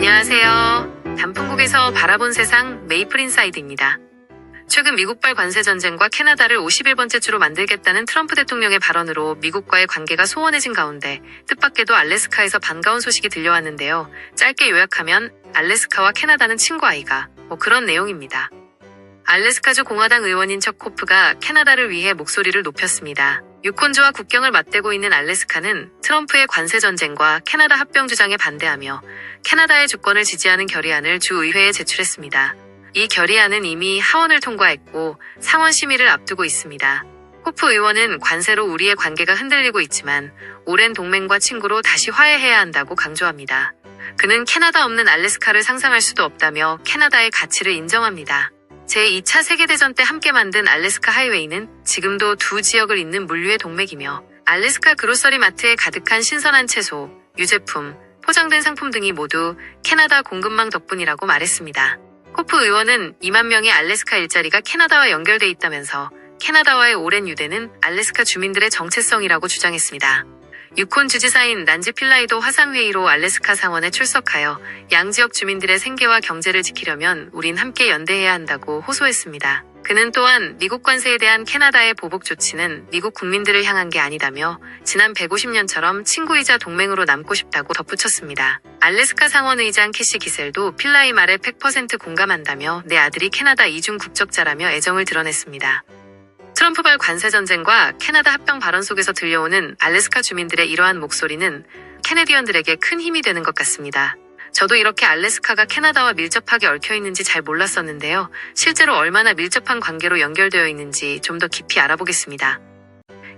안녕하세요. 단풍국에서 바라본 세상 메이플 인사이드입니다. 최근 미국발 관세 전쟁과 캐나다를 51번째 주로 만들겠다는 트럼프 대통령의 발언으로 미국과의 관계가 소원해진 가운데 뜻밖에도 알래스카에서 반가운 소식이 들려왔는데요. 짧게 요약하면 알래스카와 캐나다는 친구 아이가 그런 내용입니다. 알래스카주 공화당 의원인 척 코프가 캐나다를 위해 목소리를 높였습니다. 유콘주와 국경을 맞대고 있는 알래스카는 트럼프의 관세 전쟁과 캐나다 합병 주장에 반대하며 캐나다의 주권을 지지하는 결의안을 주 의회에 제출했습니다. 이 결의안은 이미 하원을 통과했고 상원 심의를 앞두고 있습니다. 코프 의원은 관세로 우리의 관계가 흔들리고 있지만 오랜 동맹과 친구로 다시 화해해야 한다고 강조합니다. 그는 캐나다 없는 알래스카를 상상할 수도 없다며 캐나다의 가치를 인정합니다. 제2차 세계대전 때 함께 만든 알래스카 하이웨이는 지금도 두 지역을 잇는 물류의 동맥이며 알래스카 그로서리 마트에 가득한 신선한 채소, 유제품, 포장된 상품 등이 모두 캐나다 공급망 덕분이라고 말했습니다. 코프 의원은 2만 명의 알래스카 일자리가 캐나다와 연결돼 있다면서 캐나다와의 오랜 유대는 알래스카 주민들의 정체성이라고 주장했습니다. 유콘 주지사인 난지 필라이도 화상회의로 알래스카 상원에 출석하여 양지역 주민들의 생계와 경제를 지키려면 우린 함께 연대해야 한다고 호소했습니다. 그는 또한 미국 관세에 대한 캐나다의 보복 조치는 미국 국민들을 향한 게 아니다며 지난 150년처럼 친구이자 동맹으로 남고 싶다고 덧붙였습니다. 알래스카 상원의장 캐시 기셀도 필라이 말에 100% 공감한다며 내 아들이 캐나다 이중 국적자라며 애정을 드러냈습니다. 트럼프발 관세 전쟁과 캐나다 합병 발언 속에서 들려오는 알래스카 주민들의 이러한 목소리는 캐네디언들에게 큰 힘이 되는 것 같습니다. 저도 이렇게 알래스카가 캐나다와 밀접하게 얽혀 있는지 잘 몰랐었는데요. 실제로 얼마나 밀접한 관계로 연결되어 있는지 좀 더 깊이 알아보겠습니다.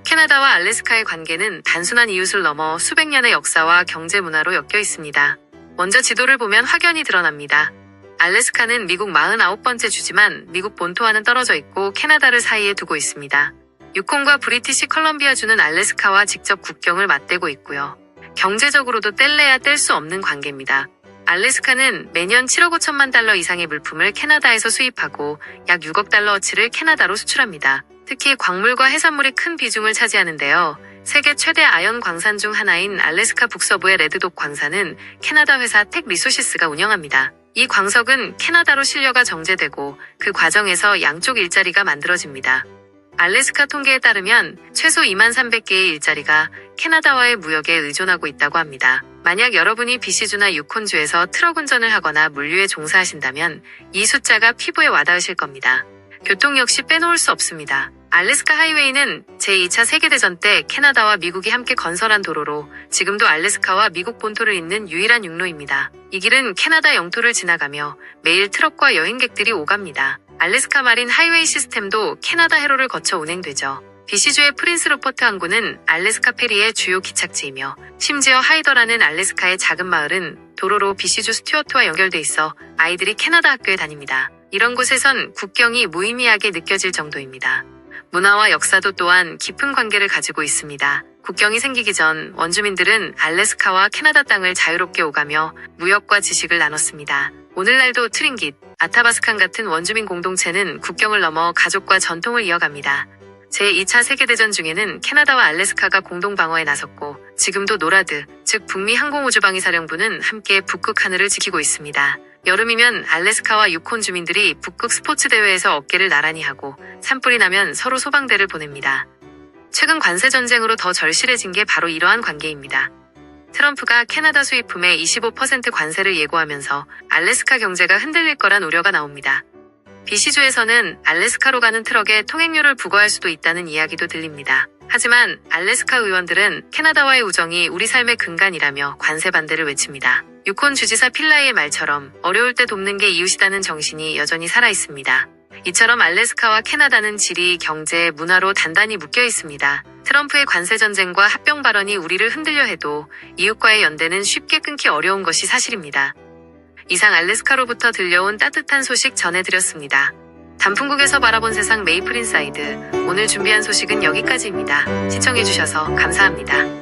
캐나다와 알래스카의 관계는 단순한 이웃을 넘어 수백 년의 역사와 경제 문화로 엮여 있습니다. 먼저 지도를 보면 확연히 드러납니다. 알래스카는 미국 49번째 주지만 미국 본토와는 떨어져 있고 캐나다를 사이에 두고 있습니다. 유콘과 브리티시 컬럼비아주는 알래스카와 직접 국경을 맞대고 있고요. 경제적으로도 뗄래야 뗄 수 없는 관계입니다. 알래스카는 매년 7억 5천만 달러 이상의 물품을 캐나다에서 수입하고 약 6억 달러어치를 캐나다로 수출합니다. 특히 광물과 해산물이 큰 비중을 차지하는데요. 세계 최대 아연 광산 중 하나인 알래스카 북서부의 레드독 광산은 캐나다 회사 텍 리소시스가 운영합니다. 이 광석은 캐나다로 실려가 정제되고 그 과정에서 양쪽 일자리가 만들어집니다. 알래스카 통계에 따르면 최소 23,300개의 일자리가 캐나다와의 무역에 의존하고 있다고 합니다. 만약 여러분이 BC주나 유콘주에서 트럭 운전을 하거나 물류에 종사하신다면 이 숫자가 피부에 와닿으실 겁니다. 교통 역시 빼놓을 수 없습니다. 알래스카 하이웨이는 제2차 세계대전 때 캐나다와 미국이 함께 건설한 도로로 지금도 알래스카와 미국 본토를 잇는 유일한 육로입니다. 이 길은 캐나다 영토를 지나가며 매일 트럭과 여행객들이 오갑니다. 알래스카 마린 하이웨이 시스템도 캐나다 해로를 거쳐 운행되죠. BC주의 프린스 루퍼트 항구는 알래스카 페리의 주요 기착지이며 심지어 하이더라는 알래스카의 작은 마을은 도로로 BC주 스튜어트와 연결돼 있어 아이들이 캐나다 학교에 다닙니다. 이런 곳에선 국경이 무의미하게 느껴질 정도입니다. 문화와 역사도 또한 깊은 관계를 가지고 있습니다. 국경이 생기기 전 원주민들은 알래스카와 캐나다 땅을 자유롭게 오가며 무역과 지식을 나눴습니다. 오늘날도 트린깃, 아타바스칸 같은 원주민 공동체는 국경을 넘어 가족과 전통을 이어갑니다. 제2차 세계대전 중에는 캐나다와 알래스카가 공동방어에 나섰고 지금도 노라드, 즉 북미 항공우주방위사령부는 함께 북극 하늘을 지키고 있습니다. 여름이면 알래스카와 유콘 주민들이 북극 스포츠 대회에서 어깨를 나란히 하고 산불이 나면 서로 소방대를 보냅니다. 최근 관세 전쟁으로 더 절실해진 게 바로 이러한 관계입니다. 트럼프가 캐나다 수입품에 25% 관세를 예고하면서 알래스카 경제가 흔들릴 거란 우려가 나옵니다. BC주에서는 알래스카로 가는 트럭에 통행료를 부과할 수도 있다는 이야기도 들립니다. 하지만 알래스카 의원들은 캐나다와의 우정이 우리 삶의 근간이라며 관세 반대를 외칩니다. 유콘 주지사 필라이의 말처럼 어려울 때 돕는 게 이웃이라는 정신이 여전히 살아있습니다. 이처럼 알래스카와 캐나다는 지리, 경제, 문화로 단단히 묶여 있습니다. 트럼프의 관세 전쟁과 합병 발언이 우리를 흔들려 해도 이웃과의 연대는 쉽게 끊기 어려운 것이 사실입니다. 이상 알래스카로부터 들려온 따뜻한 소식 전해드렸습니다. 단풍국에서 바라본 세상 메이플 인사이드. 오늘 준비한 소식은 여기까지입니다. 시청해주셔서 감사합니다.